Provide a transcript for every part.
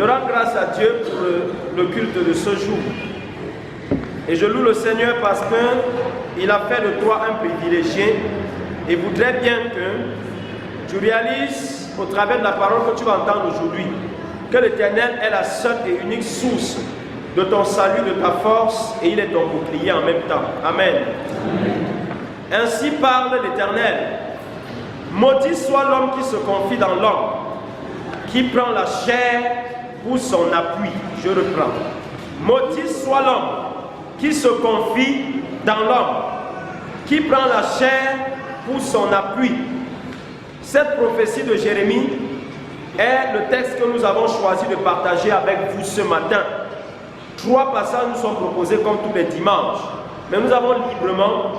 Je rends grâce à Dieu pour le culte de ce jour. Et je loue le Seigneur parce qu'il a fait de toi un privilégié et voudrait bien que tu réalises au travers de la parole que tu vas entendre aujourd'hui que l'Éternel est la seule et unique source de ton salut, de ta force, et il est ton bouclier en même temps. Amen. Ainsi parle l'Éternel. Maudit soit l'homme qui se confie dans l'homme, qui prend la chair pour son appui. Je reprends. Maudit soit l'homme qui se confie dans l'homme, qui prend la chair pour son appui. Cette prophétie de Jérémie est le texte que nous avons choisi de partager avec vous ce matin. 3 passages nous sont proposés comme tous les dimanches, mais nous avons librement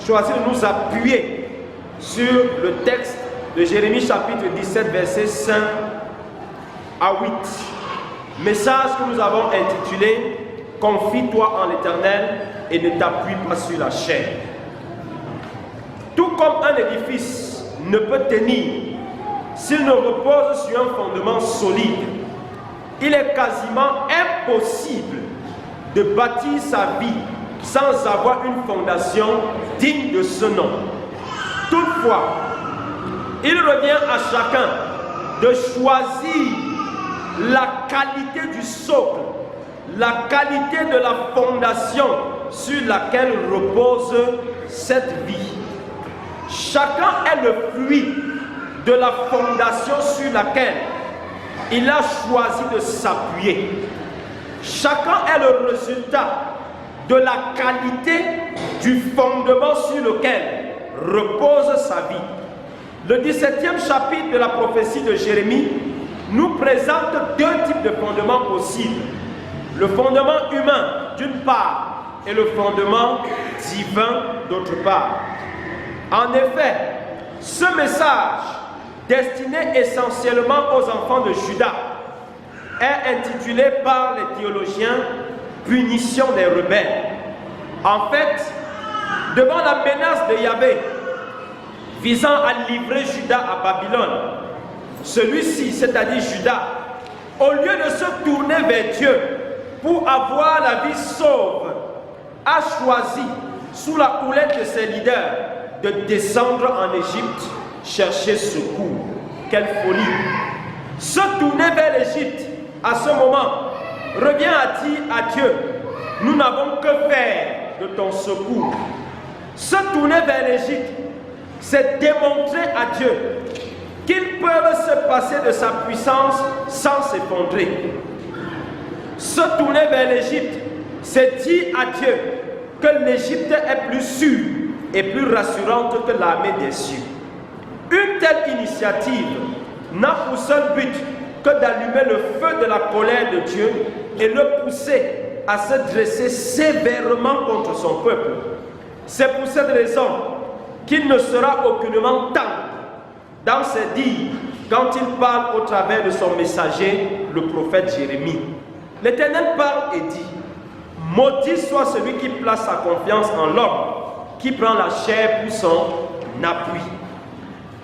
choisi de nous appuyer sur le texte de Jérémie chapitre 17 versets 5 à 8. Message que nous avons intitulé « Confie-toi en l'Éternel et ne t'appuie pas sur la chair ». Tout comme un édifice ne peut tenir s'il ne repose sur un fondement solide, il est quasiment impossible de bâtir sa vie sans avoir une fondation digne de ce nom. Toutefois, il revient à chacun de choisir la qualité du socle, la qualité de la fondation sur laquelle repose cette vie. Chacun est le fruit de la fondation sur laquelle il a choisi de s'appuyer. Chacun est le résultat de la qualité du fondement sur lequel repose sa vie. Le 17e chapitre de la prophétie de Jérémie nous présente 2 types de fondements possibles. Le fondement humain d'une part et le fondement divin d'autre part. En effet, ce message destiné essentiellement aux enfants de Juda est intitulé par les théologiens « Punition des rebelles ». En fait, devant la menace de Yahvé visant à livrer Juda à Babylone, celui-ci, c'est-à-dire Juda, au lieu de se tourner vers Dieu pour avoir la vie sauve, a choisi, sous la houlette de ses leaders, de descendre en Égypte chercher secours. Quelle folie! Se tourner vers l'Égypte à ce moment revient à dire à Dieu, nous n'avons que faire de ton secours. Se tourner vers l'Égypte, c'est démontrer à Dieu qu'ils peuvent se passer de sa puissance sans s'effondrer. Se tourner vers l'Égypte, c'est dire à Dieu que l'Égypte est plus sûre et plus rassurante que l'armée des cieux. Une telle initiative n'a pour seul but que d'allumer le feu de la colère de Dieu et le pousser à se dresser sévèrement contre son peuple. C'est pour cette raison qu'il ne sera aucunement tendre dans ses dires quand il parle au travers de son messager, le prophète Jérémie. L'Éternel parle et dit, « Maudit soit celui qui place sa confiance en l'homme, qui prend la chair pour son appui. »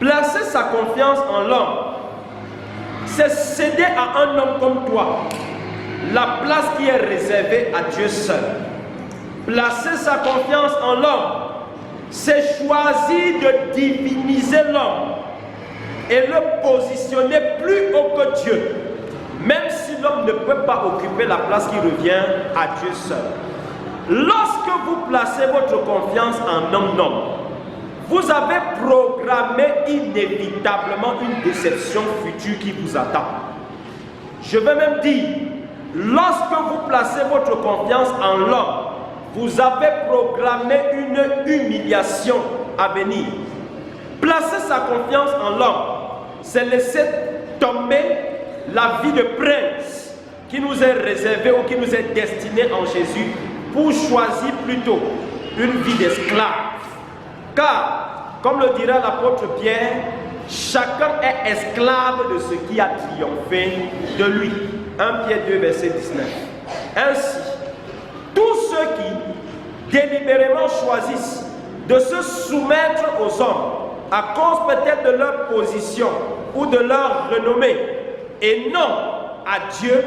Placer sa confiance en l'homme, c'est céder à un homme comme toi la place qui est réservée à Dieu seul. Placer sa confiance en l'homme, c'est choisir de diviniser l'homme et le positionner plus haut que Dieu, même si l'homme ne peut pas occuper la place qui revient à Dieu seul. Lorsque vous placez votre confiance en un homme, vous avez programmé inévitablement une déception future qui vous attend. Je vais même dire, lorsque vous placez votre confiance en l'homme, vous avez programmé une humiliation à venir. Placer sa confiance en l'homme, c'est laisser tomber la vie de prince qui nous est réservée ou qui nous est destinée en Jésus pour choisir plutôt une vie d'esclave. Car, comme le dira l'apôtre Pierre, chacun est esclave de ce qui a triomphé de lui. 1 Pierre 2, verset 19. Ainsi, tous ceux qui délibérément choisissent de se soumettre aux hommes à cause peut-être de leur position ou de leur renommée et non à Dieu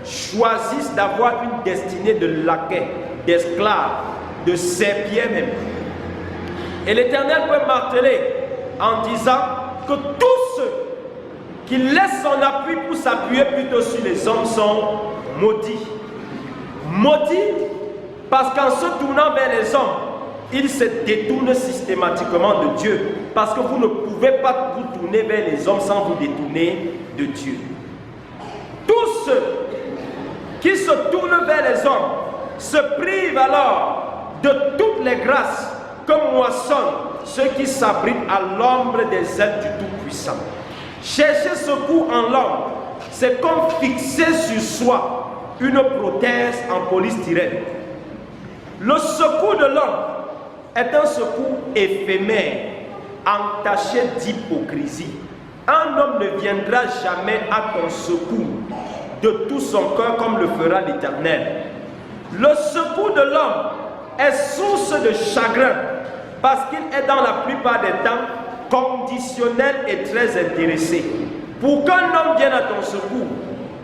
choisissent d'avoir une destinée de laquais, d'esclaves, de serpiers même. Et l'Éternel peut marteler en disant que tous ceux qui laissent son appui pour s'appuyer plutôt sur les hommes sont maudits. Maudits parce qu'en se tournant vers les hommes, ils se détournent systématiquement de Dieu. Parce que vous ne pouvez pas vous tourner vers les hommes sans vous détourner de Dieu. Tous ceux qui se tournent vers les hommes se privent alors de toutes les grâces que moissonnent ceux qui s'abritent à l'ombre des ailes du Tout-Puissant. Chercher secours en l'homme, c'est comme fixer sur soi une prothèse en polystyrène. Le secours de l'homme est un secours éphémère, entaché d'hypocrisie. Un homme ne viendra jamais à ton secours de tout son cœur comme le fera l'Éternel. Le secours de l'homme est source de chagrin parce qu'il est dans la plupart des temps conditionnel et très intéressé. Pour qu'un homme vienne à ton secours,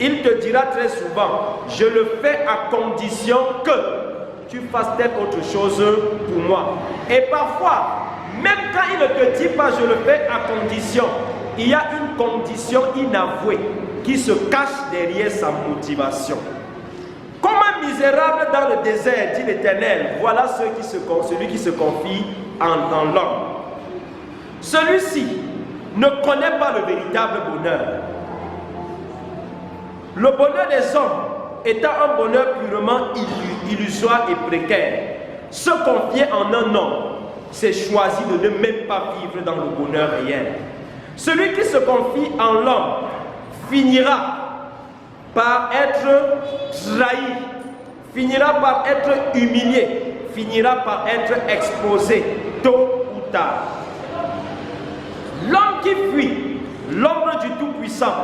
il te dira très souvent, je le fais à condition que tu fasses telle autre chose pour moi. Et parfois, même quand il ne te dit pas je le fais à condition, il y a une condition inavouée qui se cache derrière sa motivation. Comme un misérable dans le désert, dit l'Éternel, voilà celui qui se confie en l'homme. Celui-ci ne connaît pas le véritable bonheur. Le bonheur des hommes étant un bonheur purement illusoire et précaire. Se confier en un homme, c'est choisir de ne même pas vivre dans le bonheur réel. Celui qui se confie en l'homme finira par être trahi, finira par être humilié, finira par être exposé tôt ou tard. L'homme qui fuit l'ombre du Tout-Puissant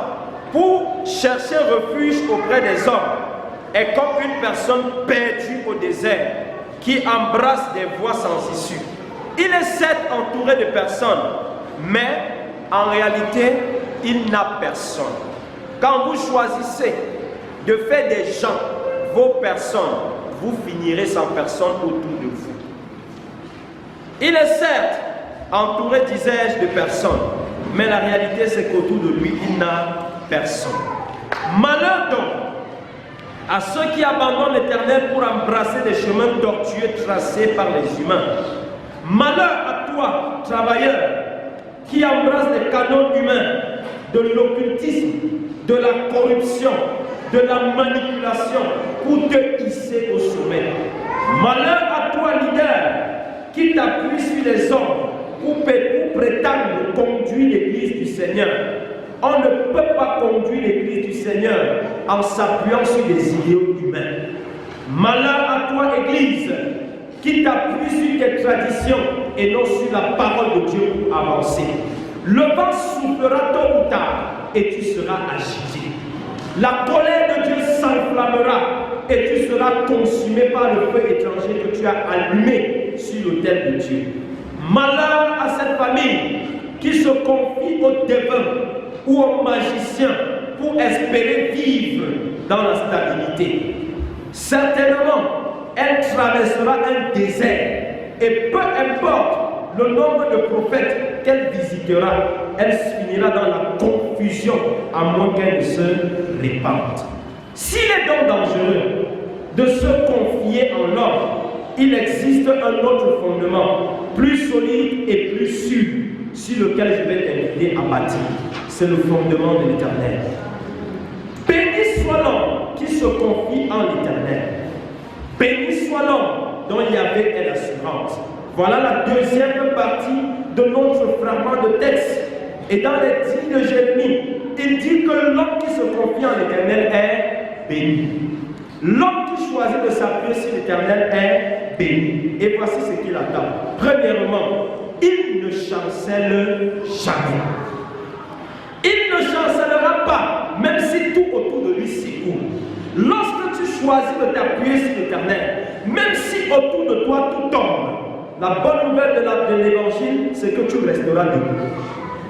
pour chercher refuge auprès des hommes est comme une personne perdue au désert qui embrasse des voies sans issue. Il est certes entouré de personnes, mais en réalité, il n'a personne. Quand vous choisissez de faire des gens vos personnes, vous finirez sans personne autour de vous. Il est certes entouré, disais-je, de personnes, mais la réalité c'est qu'autour de lui, il n'a personne. Malheur donc à ceux qui abandonnent l'Éternel pour embrasser des chemins tortueux tracés par les humains. Malheur à toi, travailleur, qui embrasse des canaux humains, de l'occultisme, de la corruption, de la manipulation pour te hisser au sommet. Malheur à toi, leader, qui t'appuie sur les hommes pour prétendre conduire l'Église du Seigneur. On ne peut pas conduire l'Église du Seigneur en s'appuyant sur des idéaux humains. Malheur à toi, Église, qui t'appuie sur tes traditions et non sur la parole de Dieu pour avancer. Le vent soufflera tôt ou tard et tu seras agité. La colère de Dieu s'enflammera et tu seras consumé par le feu étranger que tu as allumé sur l'autel de Dieu. Malheur à cette famille qui se confie au dévin ou au magicien pour espérer vivre dans la stabilité. Certainement, elle traversera un désert et peu importe le nombre de prophètes qu'elle visitera, elle finira dans la confusion à moins qu'elle ne se répande. S'il est donc dangereux de se confier en l'homme, il existe un autre fondement, plus solide et plus sûr, sur lequel je vais t'inviter à bâtir. C'est le fondement de l'Éternel. Béni soit l'homme qui se confie en l'Éternel. Béni soit l'homme dont Yahvé est l'assurance. Voilà la deuxième partie de notre fragment de texte. Et dans les dits de Jérémie, il dit que l'homme qui se confie en l'Éternel est béni. L'homme qui choisit de s'appuyer sur l'Éternel est béni. Et voici ce qu'il attend. Premièrement, il ne chancelle jamais. Il ne chancellera pas, même si tout autour de lui s'écoule. Lorsque tu choisis de t'appuyer sur l'Éternel, même si autour de toi tout tombe, la bonne nouvelle de l'évangile, c'est que tu resteras debout.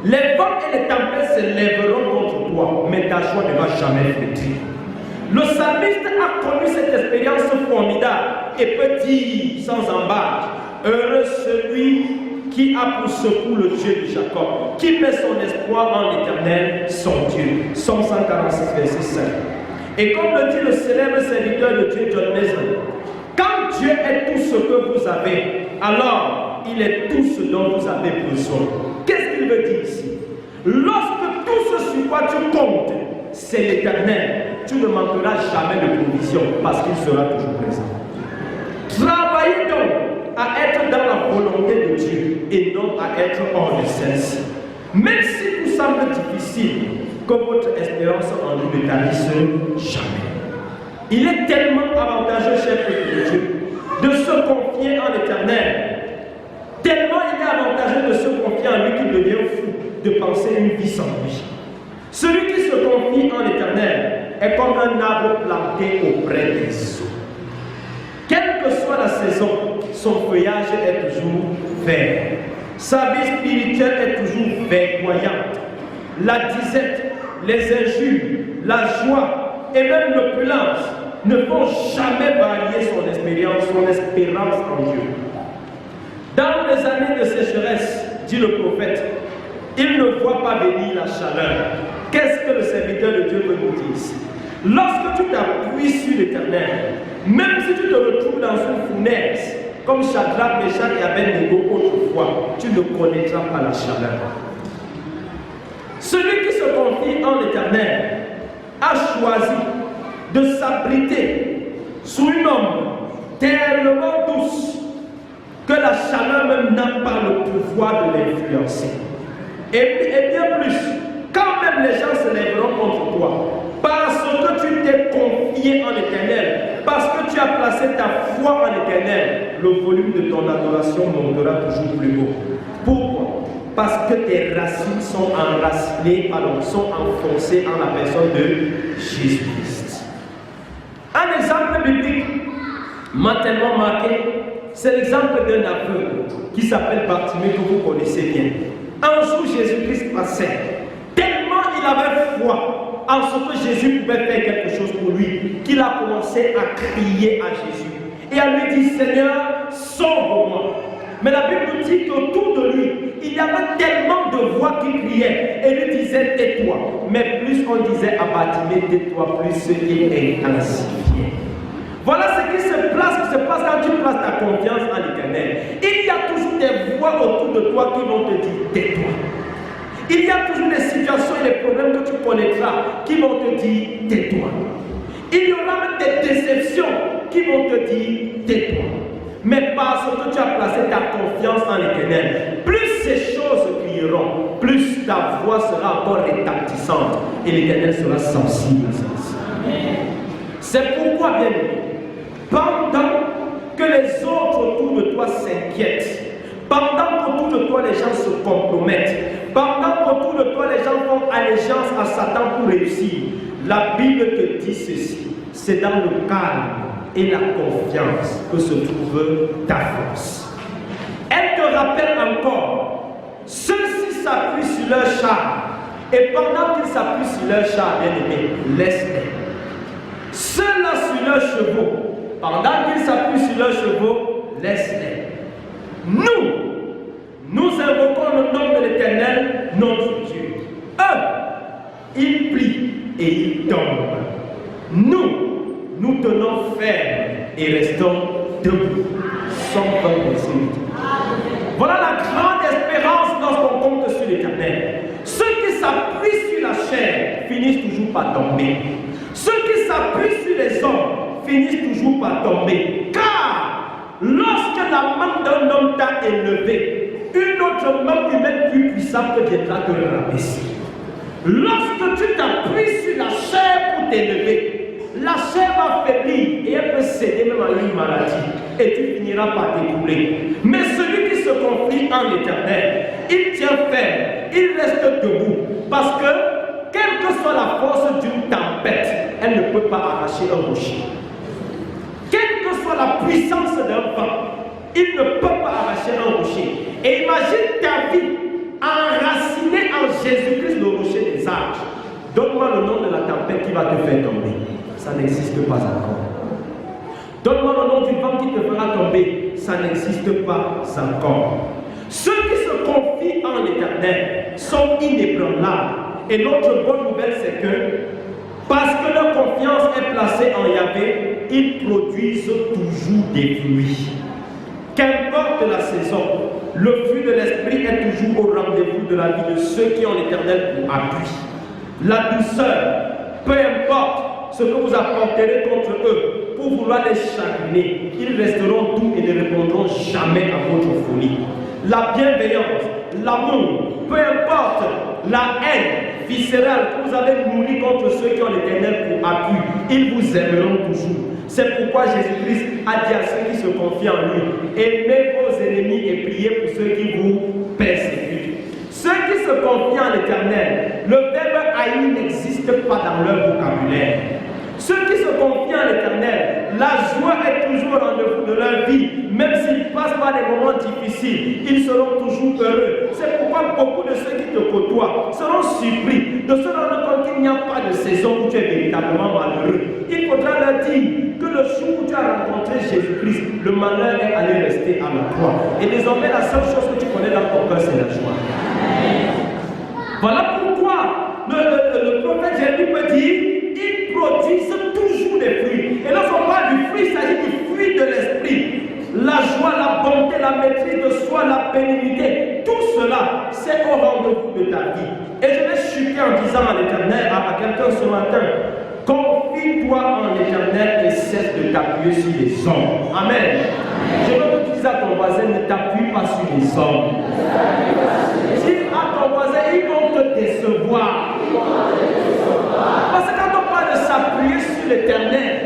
Les vents et les tempêtes se lèveront contre toi, mais ta joie ne va jamais flétrir. Le psalmiste a connu cette expérience formidable et peut dire sans embâche, heureux celui qui a pour secours le Dieu de Jacob, qui met son espoir en l'Éternel, son Dieu. Psaume 146, verset 5. Et comme le dit le célèbre serviteur de Dieu, John Mason, quand Dieu est tout ce que vous avez, alors il est tout ce dont vous avez besoin. Qu'est-ce qu'il veut dire ici? Lorsque tout ce sur quoi tu comptes, c'est l'Éternel, tu ne manqueras jamais de provision parce qu'il sera toujours présent. Travaillez donc à être dans la volonté de Dieu et non à être hors de celle-ci. Même si tout semble difficile, que votre espérance en lui ne tarisse jamais. Il est tellement avantageux, cher peuple de Dieu, de se confier en l'Éternel. Tellement il est avantageux de se confier en lui qu'il devient fou de penser une vie sans lui. Celui qui se confie en l'Éternel est comme un arbre planté auprès des eaux. Quelle que soit la saison, son feuillage est toujours vert. Sa vie spirituelle est toujours verdoyante. La disette, les injures, la joie et même l'opulence ne vont jamais varier son espérance en Dieu. Dans les années de sécheresse, dit le prophète, il ne voit pas venir la chaleur. Qu'est-ce que le serviteur de Dieu veut nous dire ici? Lorsque tu t'appuies sur l'Éternel, même si tu te retrouves dans une fournaise, comme Shadrach, Meshach et Abednego autrefois, tu ne connaîtras pas la chaleur. Celui qui se confie en l'Éternel a choisi de s'abriter sous une ombre tellement douce que la chaleur même n'a pas le pouvoir de l'influencer. Et bien plus, quand même les gens se lèveront contre toi, parce que tu t'es confié en l'Éternel, parce que tu as placé ta foi en l'Éternel, le volume de ton adoration montera toujours plus haut. Pourquoi? Parce que tes racines sont sont enfoncées en la personne de Jésus-Christ. Un exemple biblique m'a tellement marqué, c'est l'exemple d'un aveugle qui s'appelle Bartimée, que vous connaissez bien. Un jour, Jésus-Christ passait, tellement il avait foi en ce que Jésus pouvait faire quelque chose pour lui, qu'il a commencé à crier à Jésus et à lui dire, Seigneur, sauve-moi. Mais la Bible nous dit qu'autour de lui, il y avait tellement de voix qui criaient et lui disaient, tais-toi. Mais plus on disait à Bartimée, tais-toi, plus il intensifiait. Voilà ce qui se passe quand tu places ta confiance en l'Éternel. Il y a toujours des voix autour de toi qui vont te dire, tais-toi. Il y a toujours des situations et des problèmes que tu connaîtras qui vont te dire, tais-toi. Il y aura même des déceptions qui vont te dire, tais-toi. Mais parce que tu as placé ta confiance en l'Éternel, plus ces choses crieront, plus ta voix sera encore retentissante et l'Éternel sera sensible à ça. C'est pourquoi, bien aimé, pendant que les autres autour de toi s'inquiètent, pendant qu'autour de toi les gens se compromettent, pendant qu'autour de toi les gens font allégeance à Satan pour réussir, la Bible te dit ceci, c'est dans le calme et la confiance que se trouve ta force. Elle te rappelle encore, ceux-ci s'appuient sur leur char, et pendant qu'ils s'appuient sur leur char, bien aimé, laisse-les. Ceux-là sur leurs chevaux, pendant qu'ils s'appuient sur leurs chevaux, laisse-les. Nous invoquons le nom de l'Éternel, notre Dieu. Eux, ils plient et ils tombent. Nous tenons ferme et restons debout. Voilà la grande espérance lorsqu'on compte sur l'Éternel. Ceux qui s'appuient sur la chair finissent toujours par tomber. Ceux qui s'appuient sur les hommes finissent toujours par tomber. Car lorsque la main d'un homme t'a élevé, une autre main humaine plus puissante viendra te rabaisser. Lorsque tu t'appuies sur la chair pour t'élever, la chair va faiblir et elle peut céder même à une maladie et tu finiras par t'écrouler. Mais celui qui se confie en l'Éternel, il tient ferme, il reste debout parce que quelle que soit la force d'une tempête, elle ne peut pas arracher un rocher. Quelle que soit la puissance d'un vent, il ne peut pas arracher un rocher. Et imagine ta vie enracinée en Jésus-Christ, le rocher des âges. Donne-moi le nom de la tempête qui va te faire tomber. Ça n'existe pas encore. Donne-moi le nom du vent qui te fera tomber. Ça n'existe pas encore. Ceux qui se confient en l'Éternel sont inébranlables. Et l'autre bonne nouvelle, c'est que parce que leur confiance est placée en Yahvé, ils produisent toujours des fruits. Qu'importe la saison, le fruit de l'esprit est toujours au rendez-vous de la vie de ceux qui ont l'Éternel pour appui. La douceur, peu importe ce que vous apporterez contre eux pour vouloir les chagriner, ils resteront doux et ne répondront jamais à votre folie. La bienveillance, l'amour, peu importe la haine viscérale que vous avez nourrie contre ceux qui ont l'Éternel pour appui, ils vous aimeront toujours. C'est pourquoi Jésus-Christ a dit à ceux qui se confient en lui, aimez vos ennemis et priez pour ceux qui vous persécutent. Ceux qui se confient en l'Éternel, le verbe haïr n'existe pas dans leur vocabulaire. Ceux qui se confient en l'Éternel, la joie est toujours au rendez-vous de leur vie. Même s'ils passent par des moments difficiles, ils seront toujours heureux. C'est pourquoi beaucoup de ceux qui te côtoient seront surpris de se rendre compte qu'il n'y a pas de saison où tu es véritablement malheureux. Il faudra leur dire que le jour où tu as rencontré Jésus-Christ, le malheur est allé rester à la croix. Et désormais, la seule chose que tu connais dans ton cœur, c'est la joie. Voilà pourquoi le prophète Jérémie peut dire ils produisent toujours des fruits. Et lorsqu'on parle du fruit, il s'agit du fruit de l'esprit. La joie, la bonté, la maîtrise de soi, la bénignité, tout cela, c'est au rendez-vous de ta vie. Et je vais chuter en disant à l'Éternel, à quelqu'un ce matin, confie-toi en l'Éternel et cesse de t'appuyer sur les hommes. Amen. Je veux que tu dises à ton voisin, ne t'appuie pas sur les hommes. Dis à ton voisin, ils vont te décevoir. Parce que quand on parle de s'appuyer sur l'Éternel,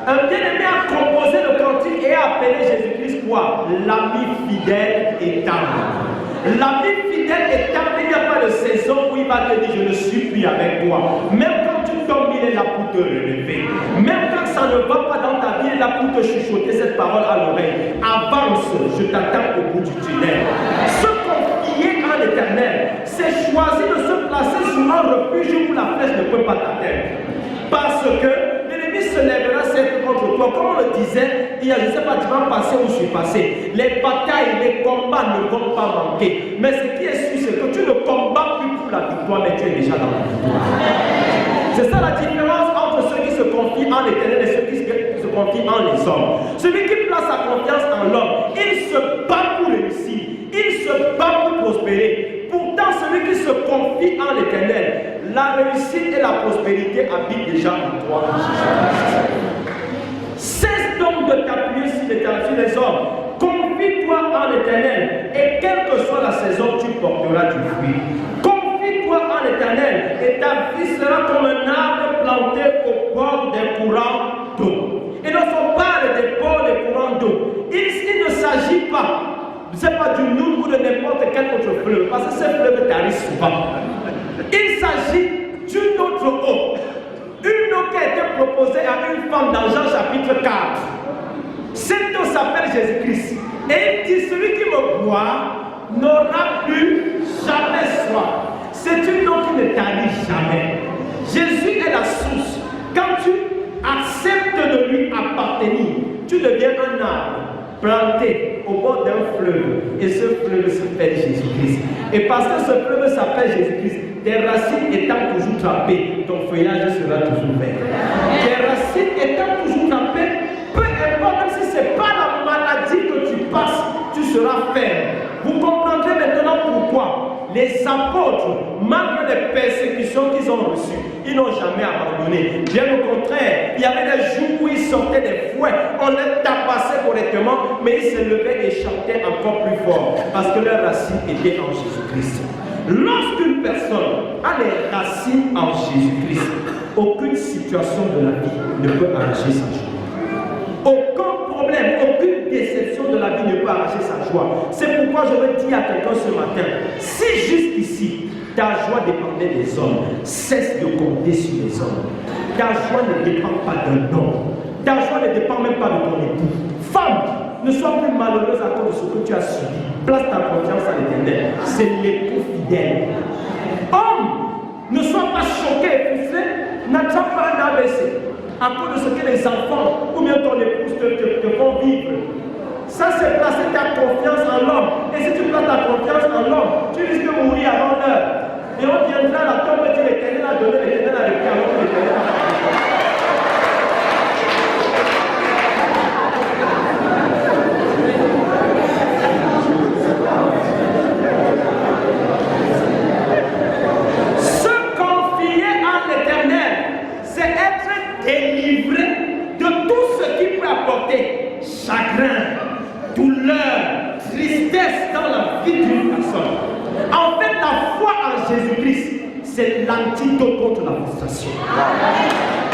un bien-aimé a composé le cantique et a appelé Jésus-Christ quoi? L'ami fidèle et tendre. L'ami fidèle et tendre, il n'y a pas de saison où il va te dire je ne suis plus avec toi. Même quand tu tombes, il est là pour te relever. Même quand ça ne va pas dans ta vie, il est là pour te chuchoter cette parole à l'oreille. Avance, je t'attends au bout du tunnel. Se confier en l'Éternel, c'est choisir de se placer sur un refuge où la flèche ne peut pas t'atteindre. Parce que l'ennemi se lèvera certes contre toi. Comme on le disait, il y a, je ne sais pas, tu vas passer où je suis passé. Les batailles, les combats ne vont pas manquer. Mais ce qui est sûr, c'est que tu ne combats plus pour la victoire, mais tu es déjà dans la victoire. C'est ça la différence entre ceux qui se confient en l'Éternel et ceux qui se confient en les hommes. Celui qui place sa confiance en l'homme, il se bat pour réussir. Il se bat pour prospérer. Pourtant, celui qui se confie en l'Éternel, la réussite et la prospérité habitent déjà en toi. Cesse donc de t'appuyer sur les hommes. Confie-toi en l'Éternel et quelle que soit la saison, tu porteras du fruit. Confie-toi en l'Éternel et ta vie sera comme un arbre planté au bord des courants d'eau. Et lorsqu'on parle des bords des courants d'eau, il ne s'agit pas, c'est pas du Nil ou de n'importe quel autre fleuve, parce que ces fleuves t'arrivent souvent. Il s'agit d'une autre eau. Une eau qui a été proposée à une femme dans Jean chapitre 4. Cette eau s'appelle Jésus-Christ. Et il dit, celui qui me boit n'aura plus jamais soif. C'est une eau qui ne t'arrive jamais. Jésus est la source. Quand tu acceptes de lui appartenir, tu deviens un arbre planté au bord d'un fleuve. Et ce fleuve s'appelle Jésus-Christ. Et parce que ce fleuve s'appelle Jésus-Christ, tes racines étant toujours trempées, ton feuillage sera toujours vert. Tes racines étant toujours trempées, peu importe, même si ce n'est pas la maladie que tu passes, tu seras ferme. Vous comprendrez maintenant pourquoi les apôtres, malgré les persécutions qu'ils ont reçues, ils n'ont jamais abandonné. Bien au contraire, il y avait des jours où ils sortaient des fouets, on les tabassait correctement, mais ils se levaient et chantaient encore plus fort, parce que leurs racines étaient en Jésus-Christ. Lorsqu'une personne a les racines en Jésus-Christ, aucune situation de la vie ne peut arracher sa joie. Aucun problème, aucune déception de la vie ne peut arracher sa joie. C'est pourquoi je veux dire à quelqu'un ce matin, si jusqu'ici ta joie dépendait des hommes, cesse de compter sur les hommes. Ta joie ne dépend pas d'un homme. Ta joie ne dépend même pas de ton époux. Femme, ne sois plus malheureuse à cause de ce que tu as subi. Place ta confiance à l'Éternel. C'est l'époux fidèle. Homme, Ne sois pas choqué et frustré. N'attrape pas un AVC à cause de ce que les enfants ou bien ton épouse te font vivre. Ça, c'est placer ta confiance en l'homme. Et si tu places ta confiance en l'homme, tu risques de mourir avant l'heure. Et on viendra à la tombe et dire l'Éternel a donné, l'Éternel a repris avant que l'Éternel a repris. Se confier en l'Éternel, c'est être délivré de tout ce qui peut apporter chagrin, douleur, tristesse dans la vie d'une personne. En fait, la foi en Jésus-Christ, c'est l'antidote contre la frustration.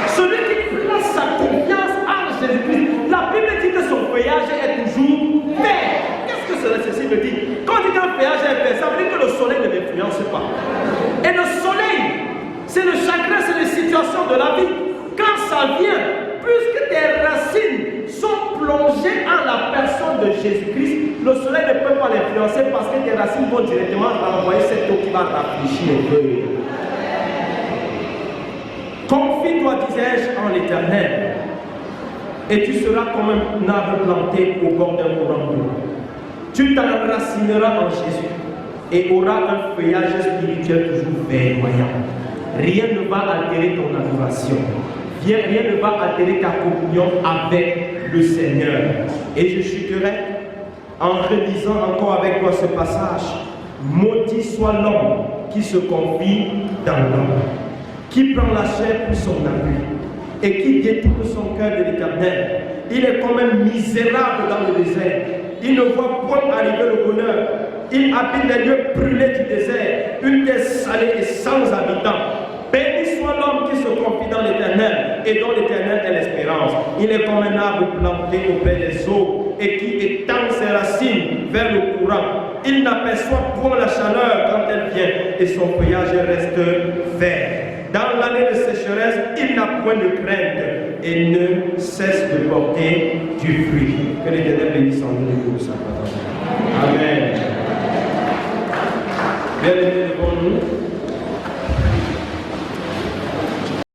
Celui qui place sa confiance en Jésus-Christ, la Bible dit que son feuillage est toujours vert. Qu'est-ce que ceci veut dire? Quand on dit qu'un feuillage est vert, ça veut dire que le soleil ne l'influence pas. Et le soleil, c'est le chagrin, c'est les situations de la vie. Quand ça vient, puisque tes racines sont plongées en la personne de Jésus-Christ, le soleil ne peut pas l'influencer parce que tes racines vont directement renvoyer cette eau qui va rafraîchir les feuilles. Confie-toi, disais-je, en l'Éternel, et tu seras comme un arbre planté au bord d'un courant d'eau. Tu t'enracineras en Jésus et auras un feuillage spirituel toujours verdoyant. Rien ne va altérer ton adoration. Rien ne va altérer ta communion avec le Seigneur. Et je chuterai en relisant encore avec toi ce passage. Maudit soit l'homme qui se confie dans l'homme, qui prend la chair pour son abus et qui détourne son cœur de l'Éternel. Il est comme un misérable dans le désert. Il ne voit point arriver le bonheur. Il habite les lieux brûlés du désert, une terre salée et sans habitants. Béni soit l'homme qui se confie dans l'Éternel et dont l'Éternel est l'espérance. Il est comme un arbre planté auprès des eaux et qui étend ses racines vers le courant. Il n'aperçoit point la chaleur quand elle vient et son feuillage reste vert. Dans l'année de sécheresse, il n'a point de crainte et ne cesse de porter du fruit. Que l'Éternel bénisse en nous de sa parole.